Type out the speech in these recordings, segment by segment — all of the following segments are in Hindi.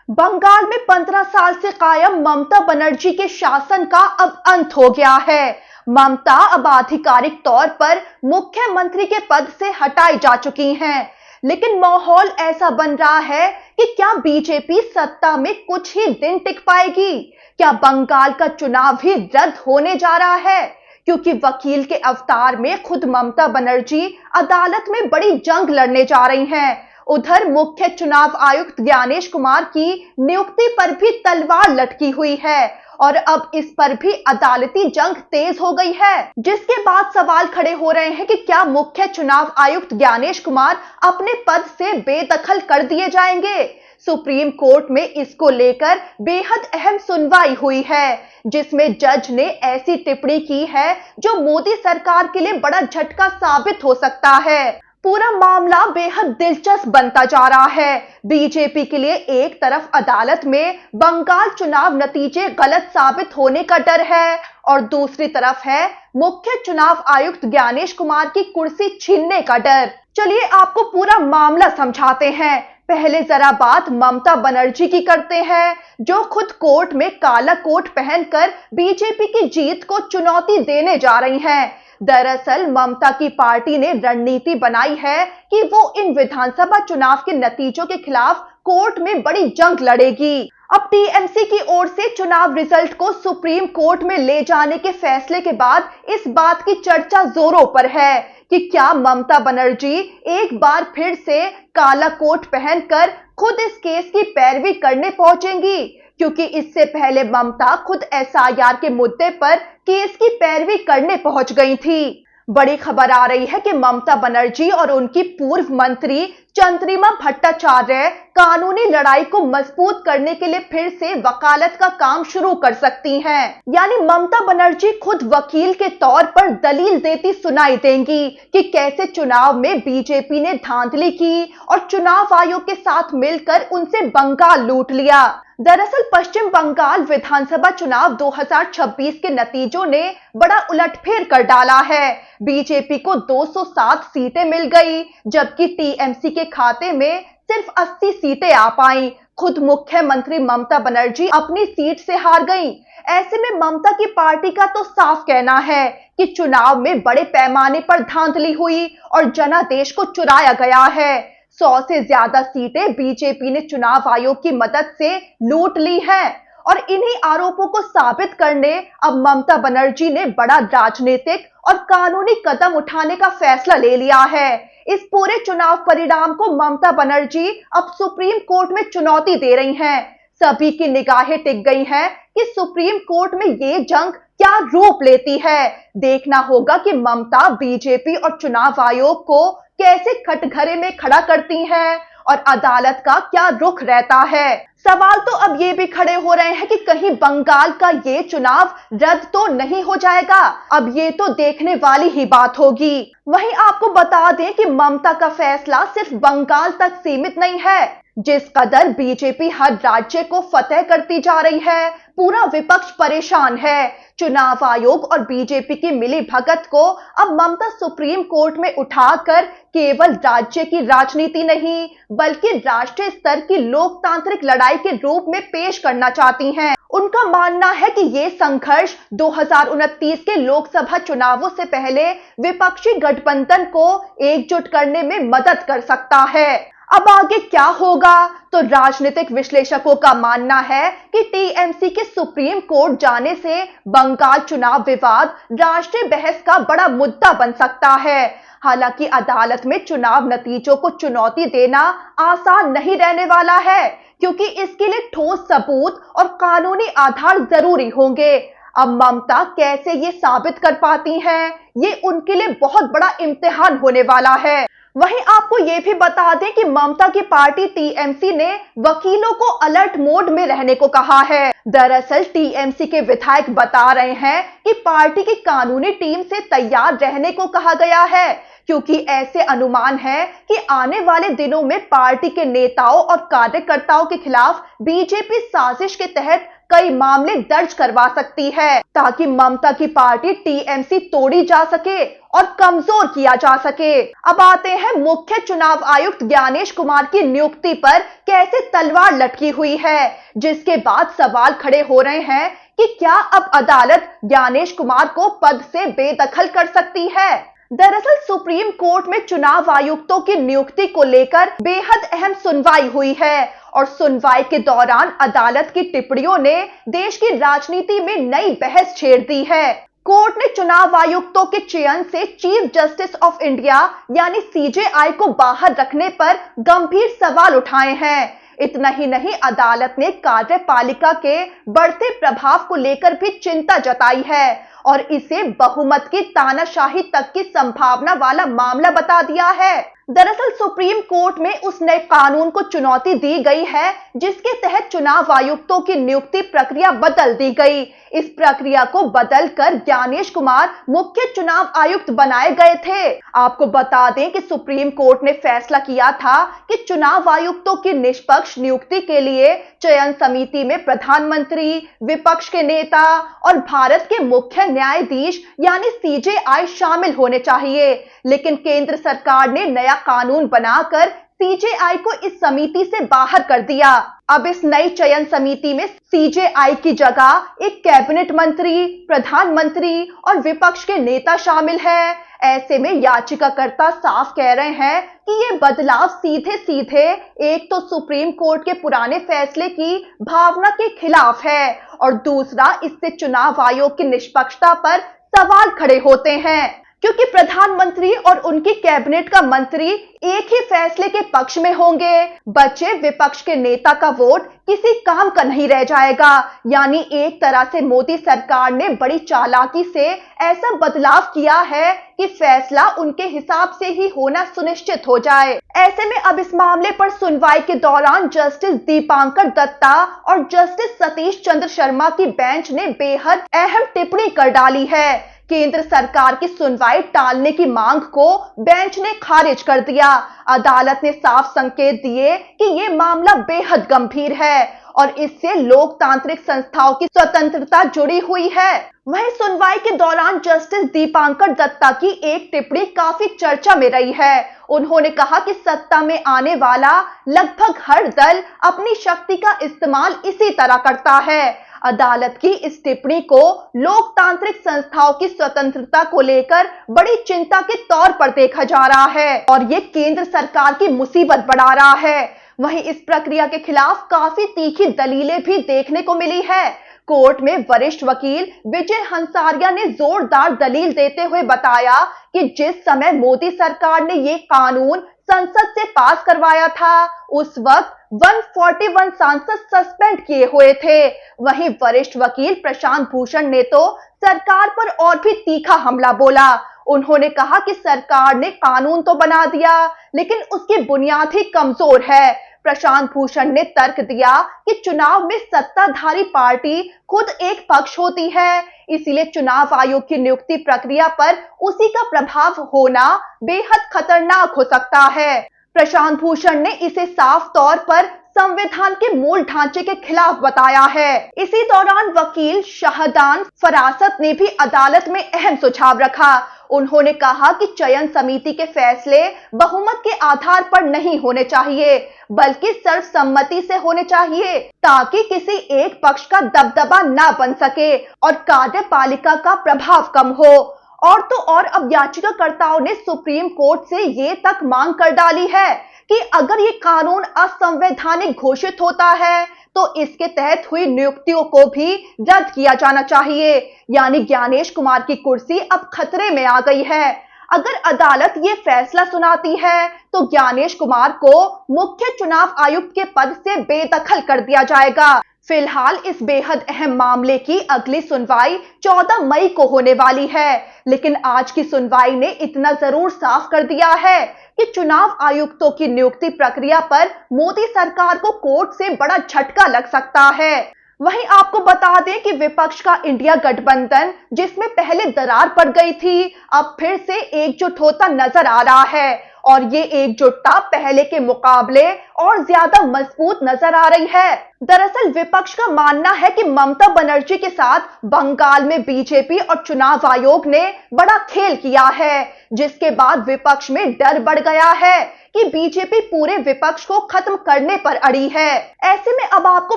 बंगाल में 15 साल से कायम ममता बनर्जी के शासन का अब अंत हो गया है। ममता अब आधिकारिक तौर पर मुख्यमंत्री के पद से हटाई जा चुकी हैं, लेकिन माहौल ऐसा बन रहा है कि क्या बीजेपी सत्ता में कुछ ही दिन टिक पाएगी? क्या बंगाल का चुनाव ही रद्द होने जा रहा है? क्योंकि वकील के अवतार में खुद ममता बनर्जी अदालत में बड़ी जंग लड़ने जा रही हैं। उधर मुख्य चुनाव आयुक्त ज्ञानेश कुमार की नियुक्ति पर भी तलवार लटकी हुई है और अब इस पर भी अदालती जंग तेज हो गई है, जिसके बाद सवाल खड़े हो रहे हैं कि क्या मुख्य चुनाव आयुक्त ज्ञानेश कुमार अपने पद से बेदखल कर दिए जाएंगे। सुप्रीम कोर्ट में इसको लेकर बेहद अहम सुनवाई हुई है, जिसमें जज ने ऐसी टिप्पणी की है जो मोदी सरकार के लिए बड़ा झटका साबित हो सकता है। पूरा मामला बेहद दिलचस्प बनता जा रहा है। बीजेपी के लिए एक तरफ अदालत में बंगाल चुनाव नतीजे गलत साबित होने का डर है और दूसरी तरफ है मुख्य चुनाव आयुक्त ज्ञानेश कुमार की कुर्सी छीनने का डर। चलिए आपको पूरा मामला समझाते हैं। पहले जरा बात ममता बनर्जी की करते हैं, जो खुद कोर्ट में काला कोट पहनकर बीजेपी की जीत को चुनौती देने जा रही हैं। दरअसल ममता की पार्टी ने रणनीति बनाई है कि वो इन विधानसभा चुनाव के नतीजों के खिलाफ कोर्ट में बड़ी जंग लड़ेगी। अब टीएमसी की ओर से चुनाव रिजल्ट को सुप्रीम कोर्ट में ले जाने के फैसले के बाद इस बात की चर्चा जोरों पर है कि क्या ममता बनर्जी एक बार फिर से काला कोट पहनकर खुद इस केस की पैरवी करने पहुंचेंगी, क्योंकि इससे पहले ममता खुद एसआईआर के मुद्दे पर केस की पैरवी करने पहुंच गई थी। बड़ी खबर आ रही है कि ममता बनर्जी और उनकी पूर्व मंत्री चंद्रिमा भट्टाचार्य कानूनी लड़ाई को मजबूत करने के लिए फिर से वकालत का काम शुरू कर सकती हैं। यानी ममता बनर्जी खुद वकील के तौर पर दलील देती सुनाई देंगी कि कैसे चुनाव में बीजेपी ने धांधली की और चुनाव आयोग के साथ मिलकर उनसे बंगाल लूट लिया। दरअसल पश्चिम बंगाल विधानसभा चुनाव 2026 के नतीजों ने बड़ा उलटफेर कर डाला है। बीजेपी को 207 सीटें मिल गई, जबकि टीएमसी के खाते में सिर्फ 80 सीटें आ पाईं। खुद मुख्यमंत्री ममता बनर्जी अपनी सीट से हार गईं। ऐसे में ममता की पार्टी का तो साफ कहना है कि चुनाव में बड़े पैमाने पर धांधली हुई और जनादेश को चुराया गया है। 100 से ज्यादा सीटें बीजेपी ने चुनाव आयोग की मदद से लूट ली हैं और इन्हीं आरोपों को साबित करने अब ममता बनर्जी ने बड़ा राजनीतिक और कानूनी कदम उठाने का फैसला ले लिया है। इस पूरे चुनाव परिणाम को ममता बनर्जी अब सुप्रीम कोर्ट में चुनौती दे रही हैं। सभी की निगाहें टिक गई हैं कि सुप्रीम कोर्ट में ये जंग क्या रूप लेती है। देखना होगा कि ममता बीजेपी और चुनाव आयोग को कैसे कटघरे में खड़ा करती हैं और अदालत का क्या रुख रहता है। सवाल तो अब ये भी खड़े हो रहे हैं कि कहीं बंगाल का ये चुनाव रद्द तो नहीं हो जाएगा। अब ये तो देखने वाली ही बात होगी। वहीं आपको बता दें कि ममता का फैसला सिर्फ बंगाल तक सीमित नहीं है। जिस कदर बीजेपी हर राज्य को फतेह करती जा रही है, पूरा विपक्ष परेशान है। चुनाव आयोग और बीजेपी की मिली भगत को अब ममता सुप्रीम कोर्ट में उठाकर केवल राज्य की राजनीति नहीं, बल्कि राष्ट्रीय स्तर की लोकतांत्रिक लड़ाई के रूप में पेश करना चाहती हैं। उनका मानना है कि ये संघर्ष 2029 के लोकसभा चुनावों से पहले विपक्षी गठबंधन को एकजुट करने में मदद कर सकता है। अब आगे क्या होगा, तो राजनीतिक विश्लेषकों का मानना है कि टीएमसी के सुप्रीम कोर्ट जाने से बंगाल चुनाव विवाद राष्ट्रीय बहस का बड़ा मुद्दा बन सकता है। हालांकि अदालत में चुनाव नतीजों को चुनौती देना आसान नहीं रहने वाला है, क्योंकि इसके लिए ठोस सबूत और कानूनी आधार जरूरी होंगे। अब ममता कैसे ये साबित कर पाती हैं, ये उनके लिए बहुत बड़ा इम्तिहान होने वाला है। वहीं आपको ये भी बता दें कि ममता की पार्टी टीएमसी ने वकीलों को अलर्ट मोड में रहने को कहा है। दरअसल टीएमसी के विधायक बता रहे हैं कि पार्टी की कानूनी टीम से तैयार रहने को कहा गया है, क्योंकि ऐसे अनुमान है कि आने वाले दिनों में पार्टी के नेताओं और कार्यकर्ताओं के खिलाफ बीजेपी साजिश के तहत कई मामले दर्ज करवा सकती है, ताकि ममता की पार्टी टीएमसी तोड़ी जा सके और कमजोर किया जा सके। अब आते हैं मुख्य चुनाव आयुक्त ज्ञानेश कुमार की नियुक्ति पर कैसे तलवार लटकी हुई है, जिसके बाद सवाल खड़े हो रहे हैं कि क्या अब अदालत ज्ञानेश कुमार को पद से बेदखल कर सकती है। दरअसल सुप्रीम कोर्ट में चुनाव आयुक्तों की नियुक्ति को लेकर बेहद अहम सुनवाई हुई है और सुनवाई के दौरान अदालत की टिप्पणियों ने देश की राजनीति में नई बहस छेड़ दी है। कोर्ट ने चुनाव आयुक्तों के चयन से चीफ जस्टिस ऑफ इंडिया यानी सीजेआई को बाहर रखने पर गंभीर सवाल उठाए हैं। इतना ही नहीं, अदालत ने कार्यपालिका के बढ़ते प्रभाव को लेकर भी चिंता जताई है और इसे बहुमत की तानाशाही तक की संभावना वाला मामला बता दिया है। दरअसल सुप्रीम कोर्ट में उस नए कानून को चुनौती दी गई है जिसके तहत चुनाव आयुक्तों की नियुक्ति प्रक्रिया बदल दी गई। इस प्रक्रिया को बदलकर ज्ञानेश कुमार मुख्य चुनाव आयुक्त बनाए गए थे। आपको बता दें कि सुप्रीम कोर्ट ने फैसला किया था कि चुनाव आयुक्तों की निष्पक्ष नियुक्ति के लिए चयन समिति में प्रधानमंत्री, विपक्ष के नेता और भारत के मुख्य न्यायाधीश यानी सीजेआई शामिल होने चाहिए, लेकिन केंद्र सरकार ने नया कानून बनाकर सीजेआई को इस समिति से बाहर कर दिया। अब इस नई चयन समिति में सीजेआई की जगह एक कैबिनेट मंत्री, प्रधानमंत्री और विपक्ष के नेता शामिल है। ऐसे में याचिकाकर्ता साफ कह रहे हैं कि ये बदलाव सीधे सीधे एक तो सुप्रीम कोर्ट के पुराने फैसले की भावना के खिलाफ है और दूसरा इससे चुनाव आयोग की निष्पक्षता पर सवाल खड़े होते हैं, क्योंकि प्रधानमंत्री और उनकी कैबिनेट का मंत्री एक ही फैसले के पक्ष में होंगे। बचे विपक्ष के नेता का वोट किसी काम का नहीं रह जाएगा। यानी एक तरह से मोदी सरकार ने बड़ी चालाकी से ऐसा बदलाव किया है कि फैसला उनके हिसाब से ही होना सुनिश्चित हो जाए। ऐसे में अब इस मामले पर सुनवाई के दौरान जस्टिस दीपांकर दत्ता और जस्टिस सतीश चंद्र शर्मा की बेंच ने बेहद अहम टिप्पणी कर डाली है। केंद्र सरकार की सुनवाई टालने की मांग को बेंच ने खारिज कर दिया। अदालत ने साफ संकेत दिए कि ये मामला बेहद गंभीर है और इससे लोकतांत्रिक संस्थाओं की स्वतंत्रता जुड़ी हुई है। वहीं सुनवाई के दौरान जस्टिस दीपांकर दत्ता की एक टिप्पणी काफी चर्चा में रही है। उन्होंने कहा कि सत्ता में आने वाला लगभग हर दल अपनी शक्ति का इस्तेमाल इसी तरह करता है। अदालत की इस टिप्पणी को लोकतांत्रिक संस्थाओं की स्वतंत्रता को लेकर बड़ी चिंता के तौर पर देखा जा रहा है और ये केंद्र सरकार की मुसीबत बढ़ा रहा है। वहीं इस प्रक्रिया के खिलाफ काफी तीखी दलीलें भी देखने को मिली है। कोर्ट में वरिष्ठ वकील विजय हंसारिया ने जोरदार दलील देते हुए बताया कि जिस समय मोदी सरकार ने ये कानून संसद से पास करवाया था, उस वक्त 141 सांसद सस्पेंड किए हुए थे। वहीं वरिष्ठ वकील प्रशांत भूषण ने तो सरकार पर और भी तीखा हमला बोला। उन्होंने कहा कि सरकार ने कानून तो बना दिया, लेकिन उसकी बुनियाद ही कमजोर है। प्रशांत भूषण ने तर्क दिया कि चुनाव में सत्ताधारी पार्टी खुद एक पक्ष होती है, इसलिए चुनाव आयोग की नियुक्ति प्रक्रिया पर उसी का प्रभाव होना बेहद खतरनाक हो सकता है। प्रशांत भूषण ने इसे साफ तौर पर संविधान के मूल ढांचे के खिलाफ बताया है। इसी दौरान वकील शाहदान फरासत ने भी अदालत में अहम सुझाव रखा। उन्होंने कहा कि चयन समिति के फैसले बहुमत के आधार पर नहीं होने चाहिए, बल्कि सर्वसम्मति से होने चाहिए, ताकि किसी एक पक्ष का दबदबा ना बन सके और कार्यपालिका का प्रभाव कम हो। और तो और अब याचिकाकर्ताओं ने सुप्रीम कोर्ट से ये तक मांग कर डाली है कि अगर ये कानून असंवैधानिक घोषित होता है तो इसके तहत हुई नियुक्तियों को भी रद्द किया जाना चाहिए। यानी ज्ञानेश कुमार की कुर्सी अब खतरे में आ गई है। अगर अदालत ये फैसला सुनाती है तो ज्ञानेश कुमार को मुख्य चुनाव आयुक्त के पद से बेदखल कर दिया जाएगा। फिलहाल इस बेहद अहम मामले की अगली सुनवाई 14 मई को होने वाली है, लेकिन आज की सुनवाई ने इतना जरूर साफ कर दिया है कि चुनाव आयुक्तों की नियुक्ति प्रक्रिया पर मोदी सरकार को कोर्ट से बड़ा झटका लग सकता है। वहीं आपको बता दें कि विपक्ष का इंडिया गठबंधन, जिसमें पहले दरार पड़ गई थी, अब फिर से एकजुट होता नजर आ रहा है और ये एकजुटता पहले के मुकाबले और ज्यादा मजबूत नजर आ रही है। दरअसल विपक्ष का मानना है कि ममता बनर्जी के साथ बंगाल में बीजेपी और चुनाव आयोग ने बड़ा खेल किया है, जिसके बाद विपक्ष में डर बढ़ गया है कि बीजेपी पूरे विपक्ष को खत्म करने पर अड़ी है। ऐसे में अब आपको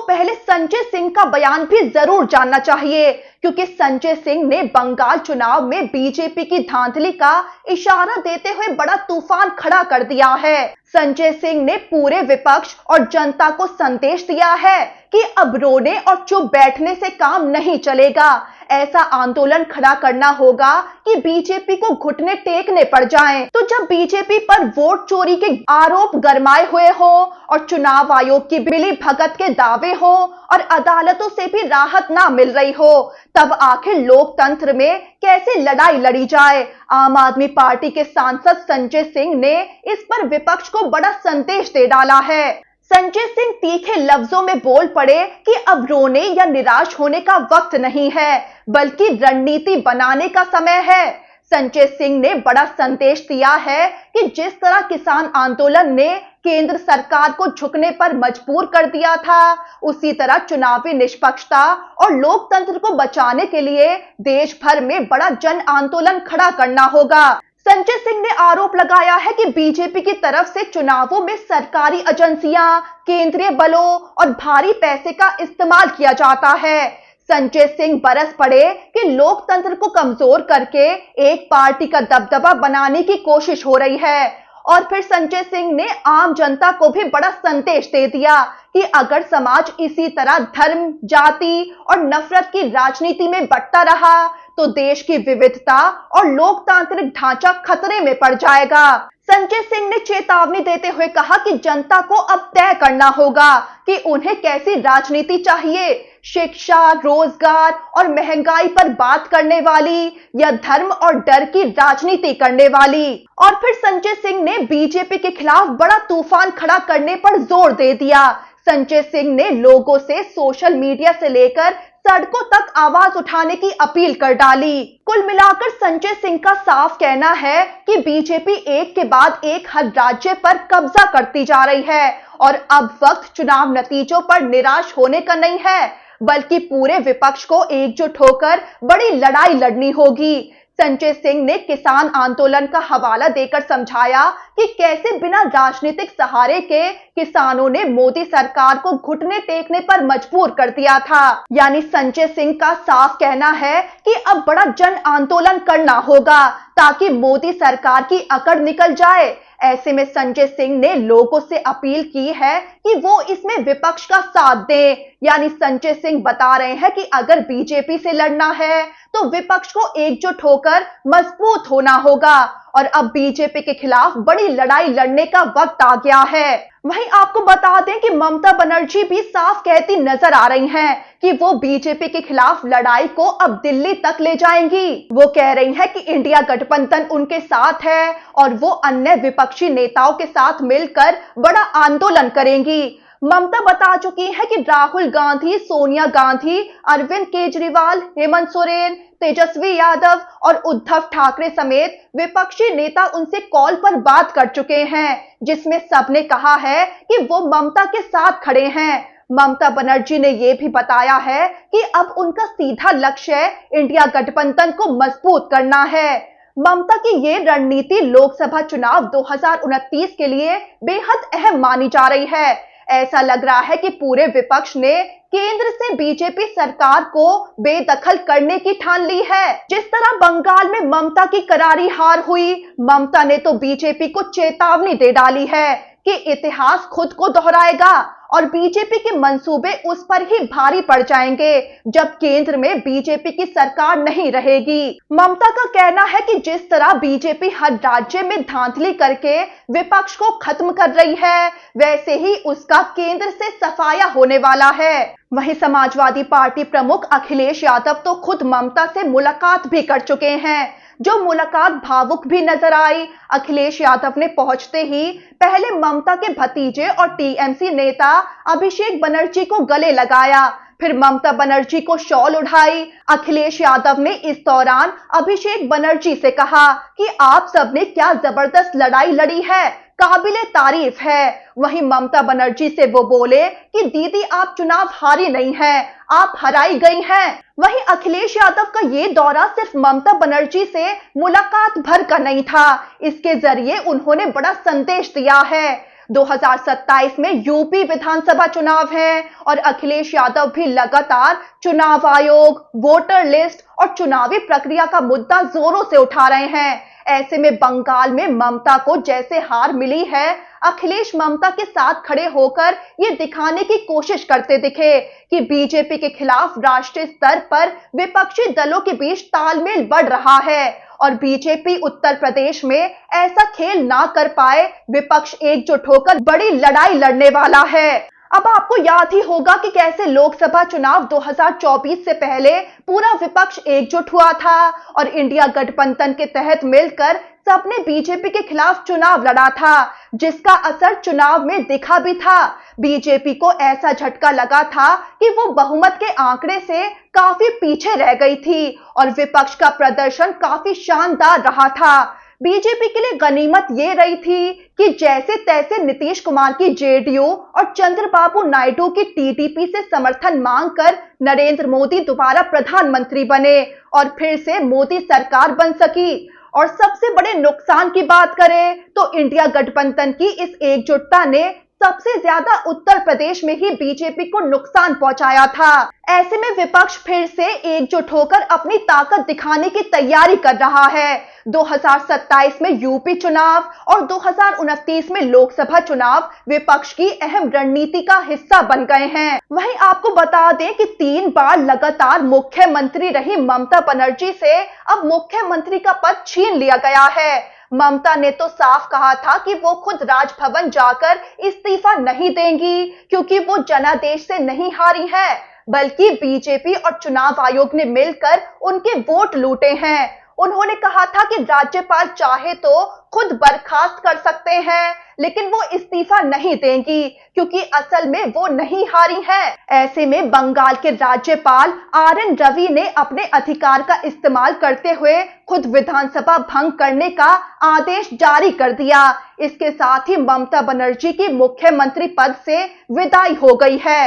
पहले संजय सिंह का बयान भी जरूर जानना चाहिए, क्योंकि संजय सिंह ने बंगाल चुनाव में बीजेपी की धांधली का इशारा देते हुए बड़ा तूफान खड़ा कर दिया है। संजय सिंह ने पूरे विपक्ष और जनता को संदेश दिया है कि अब रोने और चुप बैठने से काम नहीं चलेगा। ऐसा आंदोलन खड़ा करना होगा कि बीजेपी को घुटने टेकने पड़ जाएं। तो जब बीजेपी पर वोट चोरी के आरोप गरमाए हुए हो और चुनाव आयोग की मिली भगत के दावे हो और अदालतों से भी राहत ना मिल रही हो, तब आखिर लोकतंत्र में कैसे लड़ाई लड़ी जाए। आम आदमी पार्टी के सांसद संजय सिंह ने इस पर विपक्ष को बड़ा संदेश दे डाला है। संजय सिंह तीखे लफ्जों में बोल पड़े कि अब रोने या निराश होने का वक्त नहीं है, बल्कि रणनीति बनाने का समय है। संजय सिंह ने बड़ा संदेश दिया है कि जिस तरह किसान आंदोलन ने केंद्र सरकार को झुकने पर मजबूर कर दिया था, उसी तरह चुनावी निष्पक्षता और लोकतंत्र को बचाने के लिए देश भर में बड़ा जन आंदोलन खड़ा करना होगा। संजय सिंह ने आरोप लगाया है कि बीजेपी की तरफ से चुनावों में सरकारी एजेंसियां, केंद्रीय बलों और भारी पैसे का इस्तेमाल किया जाता है। संजय सिंह बरस पड़े कि लोकतंत्र को कमजोर करके एक पार्टी का दबदबा बनाने की कोशिश हो रही है। और फिर संजय सिंह ने आम जनता को भी बड़ा संदेश दे दिया कि अगर समाज इसी तरह धर्म, जाति और नफरत की राजनीति में बंटता रहा तो देश की विविधता और लोकतांत्रिक ढांचा खतरे में पड़ जाएगा। संजय सिंह ने चेतावनी देते हुए कहा कि जनता को अब तय करना होगा कि उन्हें कैसी राजनीति चाहिए, शिक्षा, रोजगार और महंगाई पर बात करने वाली या धर्म और डर की राजनीति करने वाली। और फिर संजय सिंह ने बीजेपी के खिलाफ बड़ा तूफान खड़ा करने पर जोर दे दिया। संजय सिंह ने लोगों से सोशल मीडिया से लेकर सड़कों तक आवाज उठाने की अपील कर डाली। कुल मिलाकर संजय सिंह का साफ कहना है कि बीजेपी एक के बाद एक हर राज्य पर कब्जा करती जा रही है और अब वक्त चुनाव नतीजों पर निराश होने का नहीं है, बल्कि पूरे विपक्ष को एकजुट होकर बड़ी लड़ाई लड़नी होगी। संजय सिंह ने किसान आंदोलन का हवाला देकर समझाया कि कैसे बिना राजनीतिक सहारे के किसानों ने मोदी सरकार को घुटने टेकने पर मजबूर कर दिया था। यानी संजय सिंह का साफ कहना है कि अब बड़ा जन आंदोलन करना होगा ताकि मोदी सरकार की अकड़ निकल जाए। ऐसे में संजय सिंह ने लोगों से अपील की है कि वो इसमें विपक्ष का साथ दें। यानी संजय सिंह बता रहे हैं कि अगर बीजेपी से लड़ना है तो विपक्ष को एकजुट होकर मजबूत होना होगा और अब बीजेपी के खिलाफ बड़ी लड़ाई लड़ने का वक्त आ गया है। वहीं आपको बता दें कि ममता बनर्जी भी साफ कहती नजर आ रही हैं कि वो बीजेपी के खिलाफ लड़ाई को अब दिल्ली तक ले जाएंगी। वो कह रही हैं कि इंडिया गठबंधन उनके साथ है और वो अन्य विपक्षी नेताओं के साथ मिलकर बड़ा आंदोलन करेंगी। ममता बता चुकी है कि राहुल गांधी, सोनिया गांधी, अरविंद केजरीवाल, हेमंत सोरेन, तेजस्वी यादव और उद्धव ठाकरे समेत विपक्षी नेता उनसे कॉल पर बात कर चुके हैं, जिसमें सबने कहा है कि वो ममता के साथ खड़े हैं। ममता बनर्जी ने यह भी बताया है कि अब उनका सीधा लक्ष्य इंडिया गठबंधन को मजबूत करना है। ममता की ये रणनीति लोकसभा चुनाव 2029 के लिए बेहद अहम मानी जा रही है। ऐसा लग रहा है कि पूरे विपक्ष ने केंद्र से बीजेपी सरकार को बेदखल करने की ठान ली है। जिस तरह बंगाल में ममता की करारी हार हुई, ममता ने तो बीजेपी को चेतावनी दे डाली है कि इतिहास खुद को दोहराएगा और बीजेपी के मंसूबे उस पर ही भारी पड़ जाएंगे जब केंद्र में बीजेपी की सरकार नहीं रहेगी। ममता का कहना है कि जिस तरह बीजेपी हर राज्य में धांधली करके विपक्ष को खत्म कर रही है, वैसे ही उसका केंद्र से सफाया होने वाला है। वहीं समाजवादी पार्टी प्रमुख अखिलेश यादव तो खुद ममता से मुलाकात भी कर चुके हैं, जो मुलाकात भावुक भी नजर आई। अखिलेश यादव ने पहुंचते ही पहले ममता के भतीजे और टीएमसी नेता अभिषेक बनर्जी को गले लगाया, फिर ममता बनर्जी को शॉल उठाई। अखिलेश यादव ने इस दौरान अभिषेक बनर्जी से कहा कि आप सबने क्या जबरदस्त लड़ाई लड़ी है, काबिले तारीफ है। वहीं ममता बनर्जी से वो बोले कि दीदी आप चुनाव हारी नहीं हैं, आप हराई गई हैं। वहीं अखिलेश यादव का ये दौरा सिर्फ ममता बनर्जी से मुलाकात भर का नहीं था, इसके जरिए उन्होंने बड़ा संदेश दिया है। 2027 में यूपी विधानसभा चुनाव है और अखिलेश यादव भी लगातार चुनाव आयोग, वोटर लिस्ट और चुनावी प्रक्रिया का मुद्दा जोरों से उठा रहे हैं। ऐसे में बंगाल में ममता को जैसे हार मिली है, अखिलेश ममता के साथ खड़े होकर ये दिखाने की कोशिश करते दिखे कि बीजेपी के खिलाफ राष्ट्रीय स्तर पर विपक्षी दलों के बीच तालमेल बढ़ रहा है और बीजेपी उत्तर प्रदेश में ऐसा खेल ना कर पाए, विपक्ष एकजुट होकर बड़ी लड़ाई लड़ने वाला है। अब आपको याद ही होगा कि कैसे लोकसभा चुनाव 2024 से पहले पूरा विपक्ष एकजुट हुआ था और इंडिया गठबंधन के तहत मिलकर सबने बीजेपी के खिलाफ चुनाव लड़ा था, जिसका असर चुनाव में दिखा भी था। बीजेपी को ऐसा झटका लगा था कि वो बहुमत के आंकड़े से काफी पीछे रह गई थी और विपक्ष का प्रदर्शन काफी शानदार रहा था। बीजेपी के लिए गनीमत ये रही थी कि जैसे तैसे नीतीश कुमार की जेडीयू और चंद्रबाबू नायडू की टीडीपी से समर्थन मांगकर नरेंद्र मोदी दोबारा प्रधानमंत्री बने और फिर से मोदी सरकार बन सकी। और सबसे बड़े नुकसान की बात करें तो इंडिया गठबंधन की इस एकजुटता ने सबसे ज्यादा उत्तर प्रदेश में ही बीजेपी को नुकसान पहुंचाया था। ऐसे में विपक्ष फिर से एकजुट होकर अपनी ताकत दिखाने की तैयारी कर रहा है। 2027 में यूपी चुनाव और 2029 में लोकसभा चुनाव विपक्ष की अहम रणनीति का हिस्सा बन गए हैं। वहीं आपको बता दें कि 3 बार लगातार मुख्यमंत्री रही ममता बनर्जी से अब मुख्यमंत्री का पद छीन लिया गया है। ममता ने तो साफ कहा था कि वो खुद राजभवन जाकर इस्तीफा नहीं देंगी क्योंकि वो जनादेश से नहीं हारी है, बल्कि बीजेपी और चुनाव आयोग ने मिलकर उनके वोट लूटे हैं। उन्होंने कहा था कि राज्यपाल चाहे तो खुद बर्खास्त कर सकते हैं, लेकिन वो इस्तीफा नहीं देंगी क्योंकि असल में वो नहीं हारी हैं। ऐसे में बंगाल के राज्यपाल RN रवि ने अपने अधिकार का इस्तेमाल करते हुए खुद विधानसभा भंग करने का आदेश जारी कर दिया। इसके साथ ही ममता बनर्जी की मुख्यमंत्री पद से विदाई हो गई है।